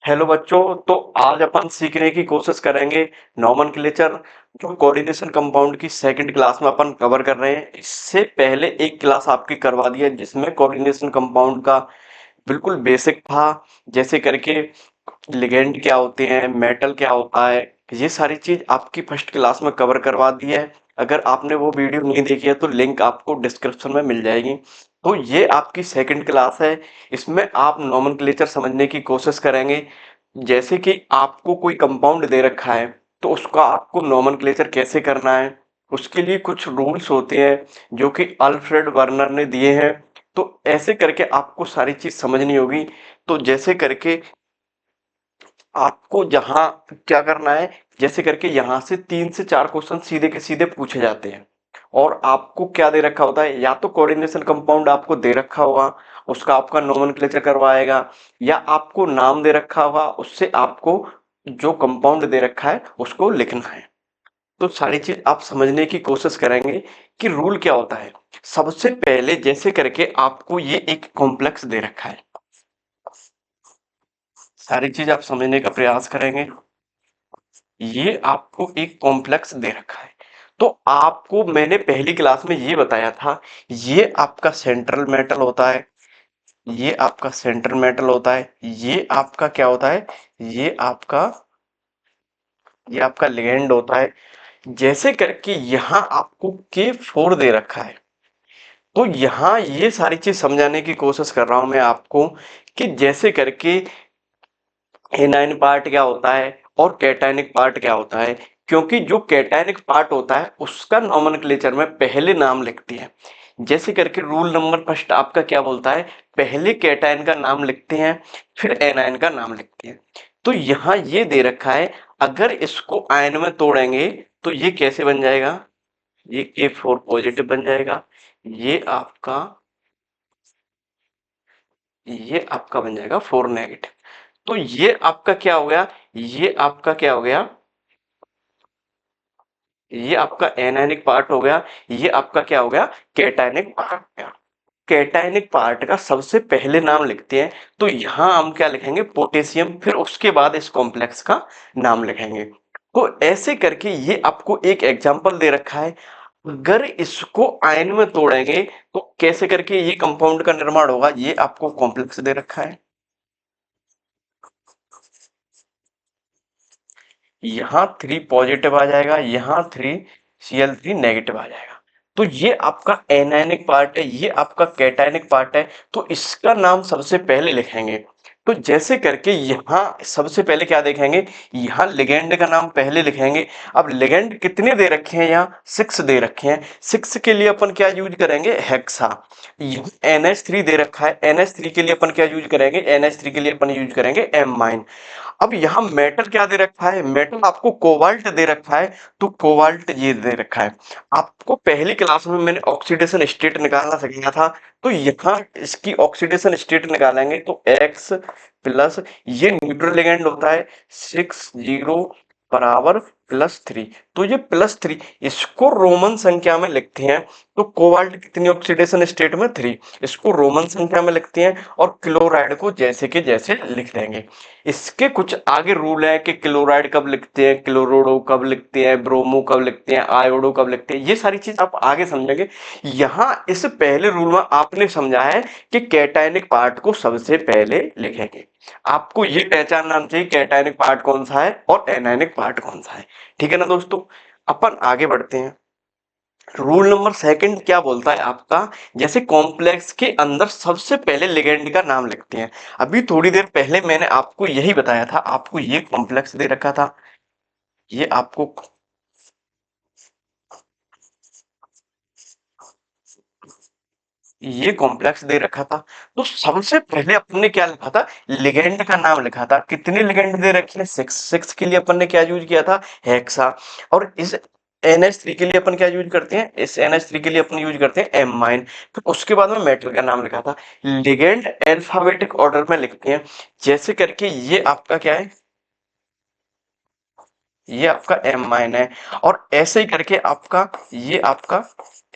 Hello बच्चों, तो आज अपन सीखने की कोशिश करेंगे नोमेनक्लेचर जो कोऑर्डिनेशन कंपाउंड की सेकंड क्लास में अपन कवर कर रहे हैं। इससे पहले एक क्लास आपकी करवा दी है जिसमें कोऑर्डिनेशन कंपाउंड का बिल्कुल बेसिक था, जैसे करके लिगेंड क्या होते हैं, मेटल क्या होता है, ये सारी चीज आपकी फर्स्ट क्लास में कवर करवा दी है। अगर आपने वो वीडियो नहीं देखी है तो लिंक आपको डिस्क्रिप्शन में मिल जाएगी। तो ये आपकी सेकंड क्लास है, इसमें आप नोमेनक्लेचर समझने की कोशिश करेंगे। जैसे कि आपको कोई कंपाउंड दे रखा है तो उसका आपको नोमेनक्लेचर कैसे करना है, उसके लिए कुछ रूल्स होते हैं जो कि अल्फ्रेड वर्नर ने दिए हैं। तो ऐसे करके आपको सारी चीज समझनी होगी। तो जैसे करके आपको जहां क्या करना है, जैसे करके यहां से 3 से 4 क्वेश्चन सीधे के सीधे पूछे जाते हैं। और आपको क्या दे रखा होता है, या तो कोऑर्डिनेशन कंपाउंड आपको दे रखा होगा, उसका आपका नोमेनक्लेचर करवाएगा, या आपको नाम दे रखा होगा, उससे आपको जो कंपाउंड दे रखा है उसको लिखना है। तो सारी चीज आप समझने की कोशिश करेंगे कि रूल क्या होता है। सबसे पहले जैसे करके आपको ये एक कॉम्प्लेक्स दे रखा है, सारी चीज आप समझने का प्रयास करेंगे। ये आपको एक कॉम्प्लेक्स दे रखा है, तो आपको मैंने पहली क्लास में ये बताया था, ये आपका सेंट्रल मेटल होता है, ये आपका सेंट्रल मेटल होता है, ये आपका क्या होता है, ये आपका ये आपका लिगेंड होता है। जैसे करके यहाँ आपको K4 दे रखा है, तो यहाँ ये सारी चीज समझाने की कोशिश कर रहा हूं मैं आपको कि जैसे करके एनाइन पार्ट क्या होता है और कैटायनिक पार्ट क्या होता है। क्योंकि जो कैटायनिक पार्ट होता है उसका नोमेनक्लेचर में पहले नाम लिखते हैं। जैसे करके रूल नंबर फर्स्ट आपका क्या बोलता है, पहले कैटायन का नाम लिखते हैं फिर एनायन का नाम लिखते हैं। तो यहाँ ये दे रखा है, अगर इसको आयन में तोड़ेंगे तो ये कैसे बन जाएगा, ये K4 पॉजिटिव बन जाएगा, ये आपका ये आपका बन जाएगा 4 नेगेटिव। तो ये आपका क्या हो गया, ये आपका क्या हो गया, ये आपका एनायनिक पार्ट हो गया, ये आपका क्या हो गया, कैटायनिक पार्ट हो गया। कैटायनिक पार्ट का सबसे पहले नाम लिखते हैं, तो यहां हम क्या लिखेंगे, पोटेशियम, फिर उसके बाद इस कॉम्प्लेक्स का नाम लिखेंगे। तो ऐसे करके ये आपको एक एग्जांपल दे रखा है, अगर इसको आयन में तोड़ेंगे तो कैसे करके ये कंपाउंड का निर्माण होगा, ये आपको कॉम्प्लेक्स दे रखा है। यहाँ 3 पॉजिटिव आ जाएगा, यहाँ 3 Cl3 नेगेटिव आ जाएगा। तो ये आपका एनायनिक पार्ट है, ये आपका कैटायनिक पार्ट है, तो इसका नाम सबसे पहले लिखेंगे। तो जैसे करके यहाँ सबसे पहले क्या देखेंगे, यहाँ लिगेंड का नाम पहले लिखेंगे। अब लिगेंड कितने दे रखे हैं, यहाँ 6 दे रखे हैं, 6 के लिए अपन क्या यूज करेंगे, हेक्सा। यहाँ NH3 दे रखा है, NH3 के लिए अपन क्या यूज करेंगे, NH3 के लिए अपन यूज करेंगे एमाइन। अब यहाँ मेटल क्या दे रखा है, मेटल आपको कोबाल्ट दे रखा है, तो कोबाल्ट ये दे रखा है। आपको पहली क्लास में मैंने ऑक्सीडेशन स्टेट निकालना सिखाया था, तो यहाँ इसकी ऑक्सीडेशन स्टेट निकालेंगे तो X प्लस, ये न्यूट्रल लिगेंड होता है, 6 0 बराबर +3। तो ये +3 इसको रोमन संख्या में लिखते हैं। तो कोबाल्ट कितनी ऑक्सीडेशन स्टेट में, 3, इसको रोमन संख्या में लिखते हैं और क्लोराइड को जैसे के जैसे लिख देंगे। इसके कुछ आगे रूल है कि क्लोराइड कब लिखते हैं, क्लोरोडो कब लिखते हैं, ब्रोमो कब लिखते हैं, आयोडो कब लिखते हैं, ये सारी चीज आप आगे समझेंगे। यहाँ इस पहले रूल में आपने समझा है कि कैटायनिक पार्ट को सबसे पहले लिखेंगे। आपको ये पहचानना चाहिए कैटायनिक पार्ट कौन सा है और एनायनिक पार्ट कौन सा है। ठीक है ना दोस्तों, अपन आगे बढ़ते हैं। रूल नंबर सेकंड क्या बोलता है आपका, जैसे कॉम्प्लेक्स के अंदर सबसे पहले लिगेंड का नाम लिखते हैं। अभी थोड़ी देर पहले मैंने आपको यही बताया था, आपको ये कॉम्प्लेक्स दे रखा था, ये आपको ये कॉम्प्लेक्स दे रखा था। तो सबसे पहले अपन ने क्या लिखा था, लिगेंड का नाम लिखा था। कितने लिगेंड दे रखे हैं, 6 के लिए अपन ने क्या यूज किया था, हेक्सा। और इस NH3 के लिए अपन क्या यूज करते हैं, इस NH3 के लिए अपन यूज करते हैं एमाइन। फिर उसके बाद में मेटल का नाम लिखा था। लिगेंड अल्फाबेटिक ऑर्डर में लिखते हैं, जैसे करके ये आपका क्या है, ये आपका एमाइन है। और ऐसे ही करके आपका ये आपका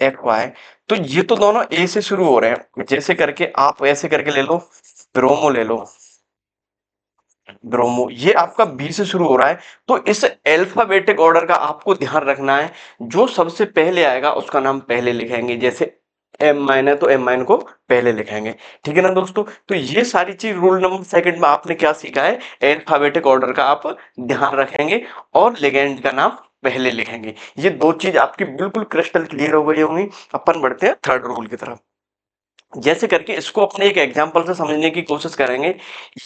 एक्वा है। तो ये तो दोनों ए से शुरू हो रहे हैं, जैसे करके आप ऐसे करके ले लो, ब्रोमो ले लो, ब्रोमो, ये आपका बी से शुरू हो रहा है। तो इस अल्फाबेटिक ऑर्डर का आपको ध्यान रखना है, जो सबसे पहले आएगा उसका नाम पहले लिखेंगे। जैसे एम माइन है तो एम माइन को पहले लिखेंगे, ठीक है ना दोस्तों। तो ये सारी चीज रूल नंबर सेकंड में आपने क्या सीखा है, अल्फाबेटिक ऑर्डर का आप ध्यान रखेंगे और लिगेंड का नाम पहले लिखेंगे। ये दो चीज आपकी बिल्कुल क्रिस्टल क्लियर हो गई होंगी। अपन बढ़ते हैं थर्ड रूल की तरफ। जैसे करके इसको अपने एक एग्जांपल से समझने की कोशिश करेंगे।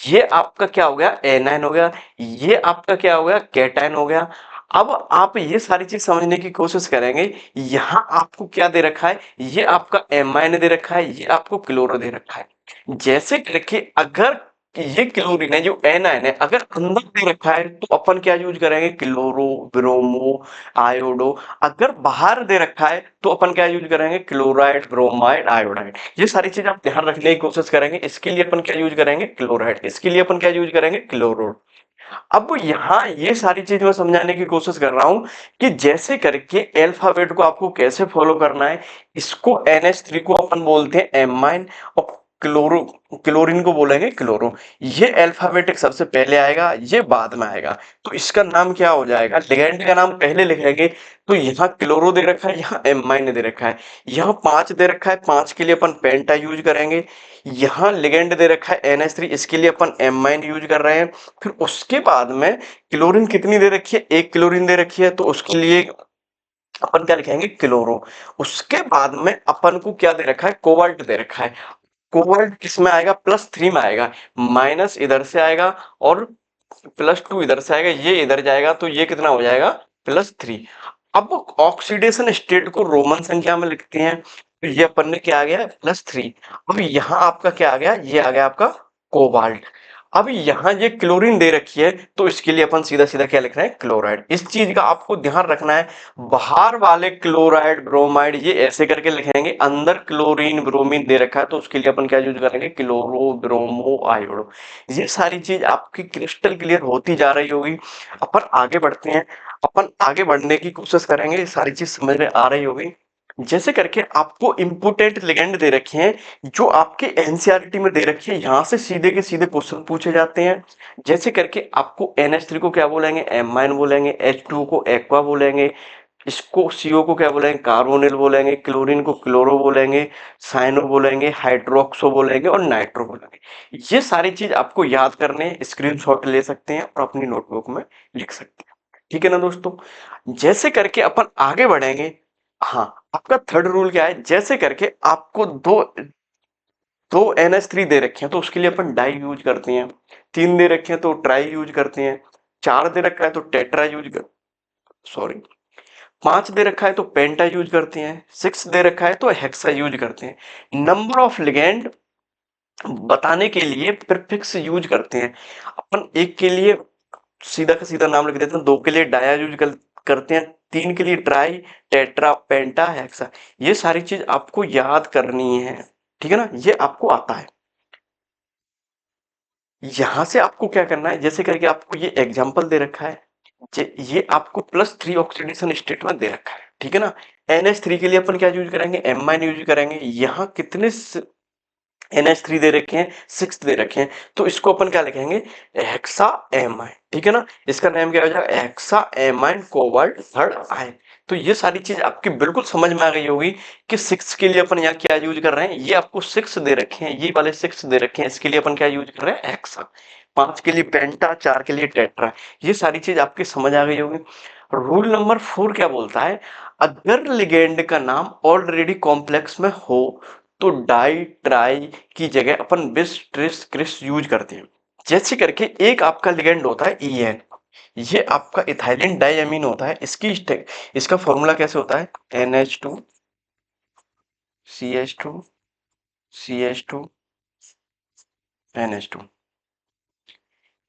ये आपका क्या हो गया, एनायन हो गया, ये आपका क्या हो गया, कैटायन हो गया। अब आप ये सारी चीज समझने की कोशिश करेंगे। यहाँ आपको क्या दे रखा है, ये आपका एमाइन दे रखा है, ये आपको क्लोरो दे रखा है। जैसे करके अगर ये क्लोरीन है जो एनायन है, अगर अंदर दे रखा है तो अपन क्या यूज करेंगे, क्लोरो, ब्रोमो, आयोडो। अगर बाहर दे रखा है तो अपन क्या यूज करेंगे, क्लोराइड, ब्रोमाइड, आयोडाइड। ये सारी चीज आप ध्यान रखने की कोशिश करेंगे। इसके लिए अपन क्या यूज करेंगे, क्लोराइड। इसके लिए अपन क्या यूज करेंगे, क्लोरो। अब यहाँ ये सारी चीज मैं समझाने की कोशिश कर रहा हूं कि जैसे करके अल्फाबेट को आपको कैसे फॉलो करना है। इसको NH3 को अपन बोलते हैं एमाइन, और क्लोरो, क्लोरीन को बोलेंगे क्लोरो। ये अल्फाबेटिक सबसे पहले आएगा, ये बाद में आएगा। तो इसका नाम क्या हो जाएगा, लिगेंड का नाम पहले लिखेंगे। तो यहाँ क्लोरो दे रखा है, यहाँ एमाइन दे रखा है, यहाँ 5 दे रखा है, 5 के लिए अपन पेंटा यूज करेंगे। यहाँ लिगेंड दे रखा है NH3, इसके लिए अपन एमाइन यूज कर रहे हैं। फिर उसके बाद में क्लोरीन कितनी दे रखी है, 1 क्लोरीन दे रखी है, तो उसके लिए अपन क्या लिखेंगे, क्लोरो। उसके बाद में अपन को क्या दे रखा है, कोबाल्ट दे रखा है। कोबाल्ट किस में आएगा, +3 में आएगा। माइनस इधर से आएगा और +2 इधर से आएगा, ये इधर जाएगा तो ये कितना हो जाएगा, +3। अब ऑक्सीडेशन स्टेट को रोमन संख्या में लिखते हैं। तो ये अपन ने क्या आ गया, +3। अब यहाँ आपका क्या आ गया, ये आ गया आपका कोबाल्ट। अब यहाँ ये क्लोरीन दे रखी है, तो इसके लिए अपन सीधा सीधा क्या लिख रहे हैं, क्लोराइड। इस चीज का आपको ध्यान रखना है। बाहर वाले क्लोराइड, ब्रोमाइड, ये ऐसे करके लिखेंगे। अंदर क्लोरीन, ब्रोमीन दे रखा है, तो उसके लिए अपन क्या यूज करेंगे, क्लोरो, ब्रोमो, आयोडो। ये सारी चीज आपकी क्रिस्टल क्लियर होती जा रही होगी। अपन आगे बढ़ते हैं। अपन आगे बढ़ने की कोशिश करेंगे, ये सारी चीज समझ में आ रही होगी। जैसे करके आपको इम्पोर्टेंट लिगेंड दे रखे हैं, जो आपके एनसीईआरटी में दे रखी है। यहाँ से सीधे के सीधे क्वेश्चन पूछे जाते हैं। जैसे करके आपको NH3 को क्या बोलेंगे, एमाइन बोलेंगे। H2 को एक्वा बोलेंगे। इसको CO को क्या बोलेंगे, कार्बोनिल बोलेंगे। क्लोरीन को क्लोरो बोलेंगे। साइनो बोलेंगे, हाइड्रोक्सो बोलेंगे और नाइट्रो बोलेंगे। ये सारी चीज आपको याद करने, स्क्रीनशॉट ले सकते हैं और अपनी नोटबुक में लिख सकते हैं, ठीक है ना दोस्तों। जैसे करके अपन आगे बढ़ेंगे। हाँ, आपका थर्ड रूल क्या है, जैसे करके आपको दो दो NH3 दे रखे हैं, तो उसके लिए अपन डाई यूज करते हैं। 3 दे रखे हैं तो ट्राई यूज करते हैं। 4 दे रखा है तो टेट्रा यूज कर, सॉरी, 5 दे रखा है तो पेंटा यूज करते हैं। 6 दे रखा है तो हेक्सा यूज करते हैं। नंबर ऑफ लिगेंड बताने के लिए प्रीफिक्स यूज करते हैं। अपन एक के लिए सीधा का सीधा नाम लिख देते हैं, 2 के लिए डाया यूज करते हैं, 3 के लिए ट्राई, टेट्रा, पेंटा, हेक्सा। ये सारी चीज आपको याद करनी है, ठीक है ना, ये आपको आता है। यहां से आपको क्या करना है, जैसे करके आपको ये एग्जांपल दे रखा है। ये आपको +3 ऑक्सीडेशन स्टेट में दे रखा है, ठीक है ना। NH3 के लिए अपन क्या यूज करेंगे, एमाइन यूज करेंगे। यहाँ कितने NH3 दे रखे हैं, 6 दे रखे हैं, तो इसको अपन क्या लिखेंगे, हेक्सा एमाइन, ठीक है ना। इसका नाम क्या हो जाएगा, hexa amine cobalt third ion. तो ये सारी चीज आपकी बिल्कुल समझ में आ गई होगी कि 6 के लिए अपन यहाँ क्या यूज कर रहे हैं। ये आपको 6 दे रखे हैं, ये वाले 6 दे रखे हैं, इसके लिए अपन क्या यूज कर रहे हैं, हेक्सा। 5 के लिए पेंटा, 4 के लिए टेट्रा। ये सारी चीज आपकी समझ आ गई होगी। रूल नंबर 4 क्या बोलता है, अगर लिगेंड का नाम ऑलरेडी कॉम्प्लेक्स में हो तो डाई, ट्राई की जगह अपन बिस, ट्रिस, क्रिस यूज करते हैं। जैसे करके एक आपका लिगेंड होता है EN, ये आपका इथाइलिन डाइअमीन होता है। इसका फॉर्मूला कैसे होता है, NH2 CH2 CH2 NH2।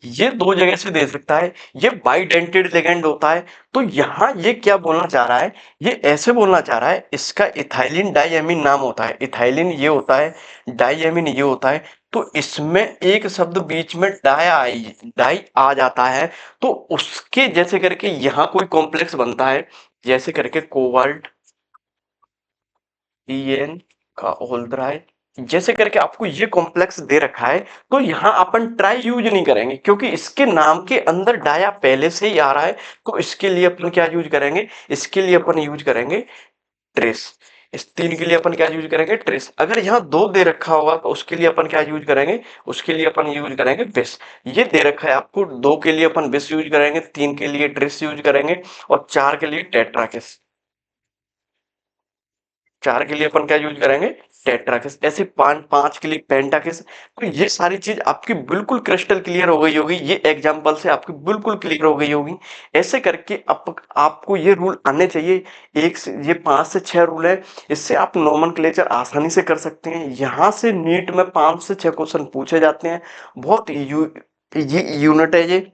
ये 2 जगह से दे सकता है। ये बाइडेंटेड लिगेंड होता है। तो यहाँ ये क्या बोलना चाह रहा है, ये ऐसे बोलना चाह रहा है, इसका इथाइलिन डाइअमीन नाम होता है। इथाइलिन ये होता है, डाइअमीन ये होता है। तो इसमें एक शब्द बीच में डाई आ जाता है, तो उसके जैसे करके यहाँ कोई कॉम्प्लेक्स बनता है। जैसे करके कोबाल्ट EN का होल्ड्राइड जैसे करके आपको ये कॉम्प्लेक्स दे रखा है, तो यहाँ अपन ट्राई यूज नहीं करेंगे क्योंकि इसके नाम के अंदर डाया पहले से ही आ रहा है। तो इसके लिए अपन क्या यूज करेंगे, इसके लिए अपन यूज करेंगे ट्रेस। इस 3 के लिए अपन क्या यूज करेंगे, ट्रेस। अगर यहाँ 2 दे रखा होगा तो उसके लिए अपन क्या यूज करेंगे, उसके लिए अपन यूज करेंगे बेस। ये दे रखा है आपको, 2 के लिए अपन बेस यूज करेंगे, 3 के लिए ट्रेस यूज करेंगे और 4 के लिए टेट्राकिस। 4 के लिए अपन क्या यूज करेंगे, टेट्राकिस। ऐसे 5 के लिए पेंटाकिस। तो ये सारी चीज आपकी बिल्कुल क्रिस्टल क्लियर हो गई होगी, ये एग्जांपल से आपकी बिल्कुल क्लियर हो गई होगी। ऐसे करके आपको ये रूल आने चाहिए। ये 5 से 6 रूल है, इससे आप नोमेनक्लेचर आसानी से कर सकते हैं। यहाँ से नीट में 5 से 6 क्वेश्चन पूछे जाते हैं। बहुत ये यूनिट है ये।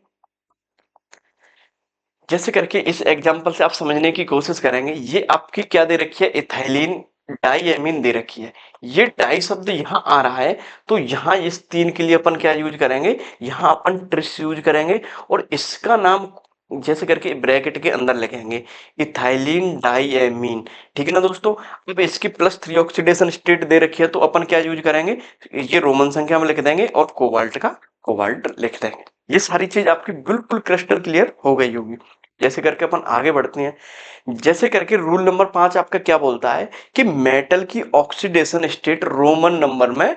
जैसे करके इस एग्जांपल से आप समझने की कोशिश करेंगे, ये आपकी क्या दे रखी है, इथाइलिन डाइएमीन दे रखी है। ये डाई शब्द यहाँ आ रहा है, तो यहाँ इस 3 के लिए अपन क्या यूज करेंगे, यहाँ अपन ट्रिस यूज करेंगे और इसका नाम जैसे करके ब्रैकेट के अंदर लिखेंगे, इथाइलिन डाइएमीन। ठीक है ना दोस्तों। अब इसकी +3 ऑक्सीडेशन स्टेट दे रखी है, तो अपन क्या यूज करेंगे, ये रोमन संख्या में लिख देंगे और कोबाल्ट का कोबाल्ट लिख देंगे। ये सारी चीज आपकी बिल्कुल क्रिस्टल क्लियर हो गई होगी। जैसे करके अपन आगे बढ़ते हैं। जैसे करके रूल नंबर 5 आपका क्या बोलता है कि मेटल की ऑक्सीडेशन स्टेट रोमन नंबर में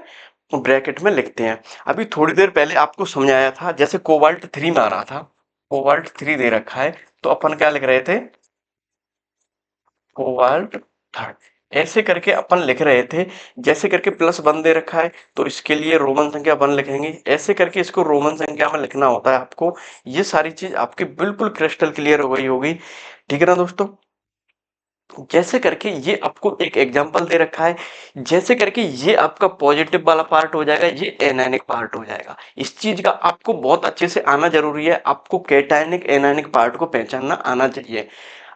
ब्रैकेट में लिखते हैं। अभी थोड़ी देर पहले आपको समझाया था, जैसे कोबाल्ट 3 में आ रहा था, कोबाल्ट 3 दे रखा है, तो अपन क्या लिख रहे थे, कोबाल्ट थर्ड। ऐसे करके अपन लिख रहे थे। जैसे करके +1 दे रखा है, तो इसके लिए रोमन संख्या 1 लिखेंगे। ऐसे करके इसको रोमन संख्या में लिखना होता है आपको। ये सारी चीज आपकी बिल्कुल क्रिस्टल क्लियर हो गई होगी। ठीक है ना दोस्तों। जैसे करके ये आपको एक एग्जांपल दे रखा है। जैसे करके ये आपका पॉजिटिव वाला पार्ट हो जाएगा, ये एनायनिक पार्ट हो जाएगा। इस चीज का आपको बहुत अच्छे से आना जरूरी है। आपको कैटायनिक एनायनिक पार्ट को पहचानना आना चाहिए।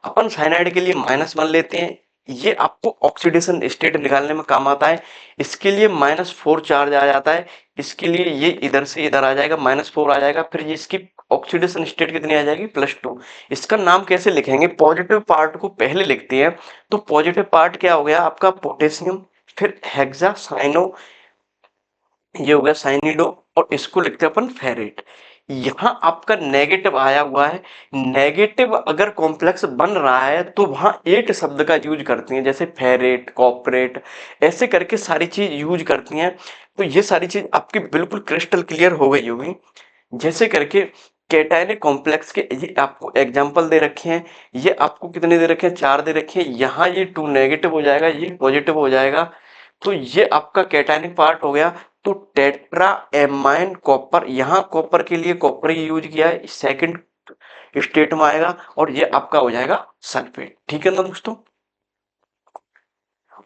अपन साइनाइड के लिए -1 लेते हैं, ये आपको ऑक्सीडेशन स्टेट निकालने में काम आता है। इसके लिए -4 चार्ज आ जाता है। इसके लिए ये इधर से इधर आ जाएगा, -4 आ जाएगा। फिर ये इसकी ऑक्सीडेशन स्टेट कितनी आ जाएगी, +2। इसका नाम कैसे लिखेंगे, पॉजिटिव पार्ट को पहले लिखते हैं। तो पॉजिटिव पार्ट क्या हो गया आपका, पोटेशियम। फिर हेक्सा साइनो, ये हो गया साइनिडो। और इसको लिखते हैं अपन फेरेट। यहाँ आपका नेगेटिव आया हुआ है। नेगेटिव अगर कॉम्प्लेक्स बन रहा है तो वहां 8 शब्द का यूज करती हैं, जैसे फेरेट, कॉपरेट, ऐसे करके सारी चीज यूज करती हैं। तो ये सारी चीज आपकी बिल्कुल क्रिस्टल क्लियर हो गई होगी। जैसे करके कैटायनिक कॉम्प्लेक्स के ये आपको एग्जांपल दे रखे हैं। ये आपको कितने दे रखे हैं, 4 दे रखे हैं। यहाँ ये 2 नेगेटिव हो जाएगा, ये पॉजिटिव हो जाएगा। तो ये आपका कैटायनिक पार्ट हो गया। तो टेट्रा एमाइन कॉपर, यहाँ कॉपर के लिए कॉपर ही यूज किया है, सेकंड स्टेट में आएगा। और ये आपका हो जाएगा सल्फेट। ठीक है ना दोस्तों।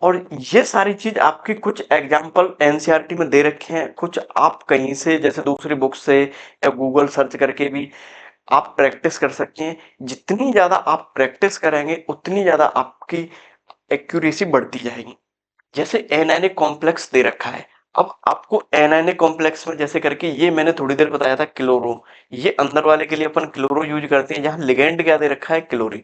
और ये सारी चीज आपकी कुछ एग्जाम्पल एनसीईआरटी में दे रखे हैं, कुछ आप कहीं से जैसे दूसरी बुक से या गूगल सर्च करके भी आप प्रैक्टिस कर सकते हैं। जितनी ज्यादा आप प्रैक्टिस करेंगे उतनी ज्यादा आपकी एक्यूरेसी बढ़ती जाएगी। जैसे एनायनिक कॉम्प्लेक्स दे रखा है। अब आपको एनायनिक कॉम्प्लेक्स में जैसे करके ये मैंने थोड़ी देर बताया था क्लोरो, ये अंदर वाले के लिए अपन क्लोरो यूज करते हैं। यहाँ लिगेंड क्या दे रखा है, क्लोरीन।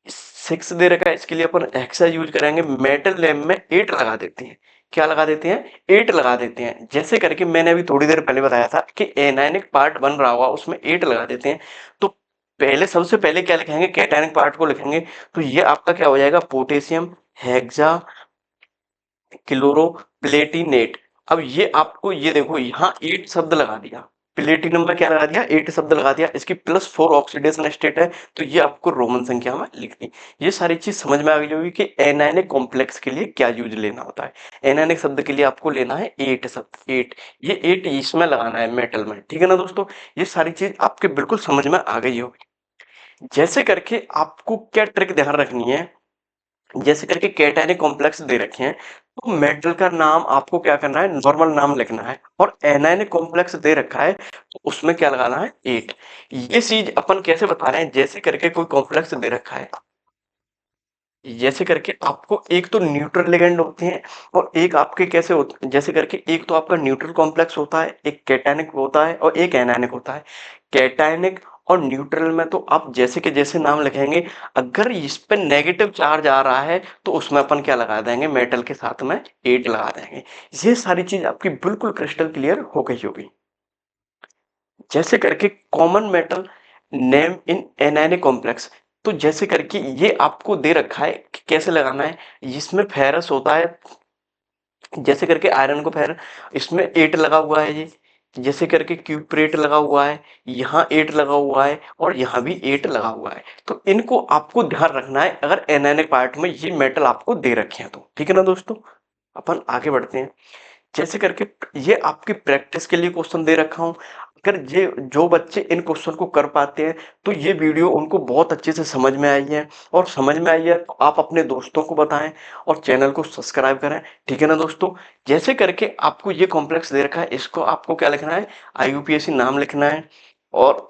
6 दे रखा है, इसके लिए अपन हेक्सा यूज करेंगे। मेटल लैब में 8 लगा देते हैं। क्या लगा देते हैं, 8 लगा देते हैं। जैसे करके मैंने अभी थोड़ी देर पहले बताया था कि एनायनिक पार्ट बन रहा होगा उसमें 8 लगा देते हैं। तो पहले सबसे पहले क्या लिखेंगे, कैटायनिक पार्ट को लिखेंगे। तो ये आपका क्या हो जाएगा, पोटेशियम, हेक्सा, क्लोरो, प्लेटिनेट। अब ये आपको ये देखो यहाँ 8 शब्द लगा दिया। प्लेटिनम में क्या लगा दिया, 8 शब्द लगा दिया। इसकी +4 ऑक्सीडेशन स्टेट है, तो ये आपको रोमन संख्या में लिख दी। ये सारी चीज समझ में आ गई होगी कि एनायनिक कॉम्प्लेक्स के लिए क्या यूज लेना होता है। एनायनिक शब्द के लिए आपको लेना है 8 शब्द, 8। ये 8 इसमें लगाना है मेटल में। ठीक है ना दोस्तों। ये सारी चीज आपके बिल्कुल समझ में आ गई होगी। जैसे करके आपको क्या ट्रिक ध्यान रखनी है, जैसे करके कैटायनिक कॉम्प्लेक्स दे रखे हैं, तो मेटल का नाम आपको क्या करना है, नॉर्मल नाम लिखना है। और एनायनिक कॉम्प्लेक्स दे रखा है, तो उसमें क्या लगाना है, 8। ये चीज अपन कैसे बता रहे हैं, जैसे करके कोई कॉम्प्लेक्स दे रखा है, जैसे करके आपको एक तो न्यूट्रल लिगेंड होते हैं और एक आपके कैसे होते हैं, जैसे करके एक तो आपका न्यूट्रल कॉम्प्लेक्स होता है, एक कैटायनिक होता है और एक एनायनिक होता है। कैटायनिक और न्यूट्रल में तो आप जैसे के जैसे नाम लिखेंगे, अगर इस पे नेगेटिव चार्ज आ रहा है तो उसमें अपन क्या लगा देंगे, मेटल के साथ में 8 लगा देंगे। ये सारी चीज आपकी बिल्कुल क्रिस्टल क्लियर हो गई होगी। जैसे करके common metal name in anionic complex, तो जैसे करके ये आपको दे रखा है कि कैसे लगाना है। इसमें फेरस होता है, जैसे करके आयरन को फेरस, इसमें 8 लगा हुआ है ये। जैसे करके क्यूप्रेट लगा हुआ है, यहाँ 8 लगा हुआ है और यहाँ भी 8 लगा हुआ है। तो इनको आपको ध्यान रखना है अगर एनायनिक पार्ट में ये मेटल आपको दे रखे हैं तो। ठीक है ना दोस्तों, अपन आगे बढ़ते हैं। जैसे करके ये आपकी प्रैक्टिस के लिए क्वेश्चन दे रखा हूं, अगर ये जो बच्चे इन क्वेश्चन को कर पाते हैं तो ये वीडियो उनको बहुत अच्छे से समझ में आई है, और समझ में आई है तो आप अपने दोस्तों को बताएं और चैनल को सब्सक्राइब करें। ठीक है ना दोस्तों, जैसे करके आपको ये कॉम्प्लेक्स दे रखा है, इसको आपको क्या लिखना है, IUPAC नाम लिखना है। और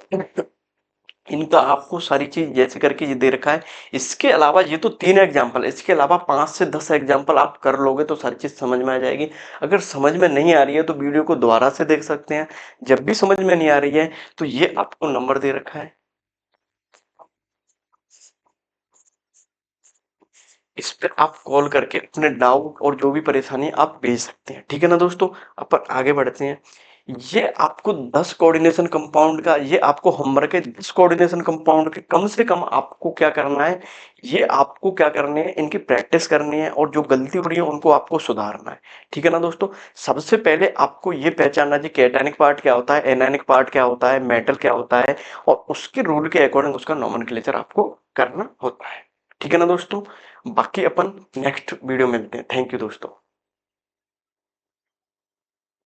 इनका आपको सारी चीज जैसे करके ये दे रखा है। इसके अलावा ये तो 3 एग्जाम्पल, इसके अलावा 5 से 10 एग्जाम्पल आप कर लोगे तो सारी चीज समझ में आ जाएगी। अगर समझ में नहीं आ रही है तो वीडियो को दोबारा से देख सकते हैं। जब भी समझ में नहीं आ रही है तो ये आपको नंबर दे रखा है, इस पे आप कॉल करके अपने डाउट और जो भी परेशानी है आप भेज सकते हैं। ठीक है ना दोस्तों, अपन आगे बढ़ते हैं। ये आपको 10 कोऑर्डिनेशन कंपाउंड का, ये आपको होमवर्क है। 10 कोऑर्डिनेशन कंपाउंड के कम से कम आपको क्या करना है, ये आपको क्या करने है, इनकी प्रैक्टिस करनी है और जो गलती हो रही है उनको आपको सुधारना है। ठीक है ना दोस्तों, सबसे पहले आपको ये पहचानना चाहिए कैटायनिक पार्ट क्या होता है, एनायनिक पार्ट क्या होता है, मेटल क्या होता है, और उसके रूल के अकॉर्डिंग उसका नोमेनक्लेचर आपको करना होता है। ठीक है ना दोस्तों, बाकी अपन नेक्स्ट वीडियो में मिलते हैं। थैंक यू दोस्तों।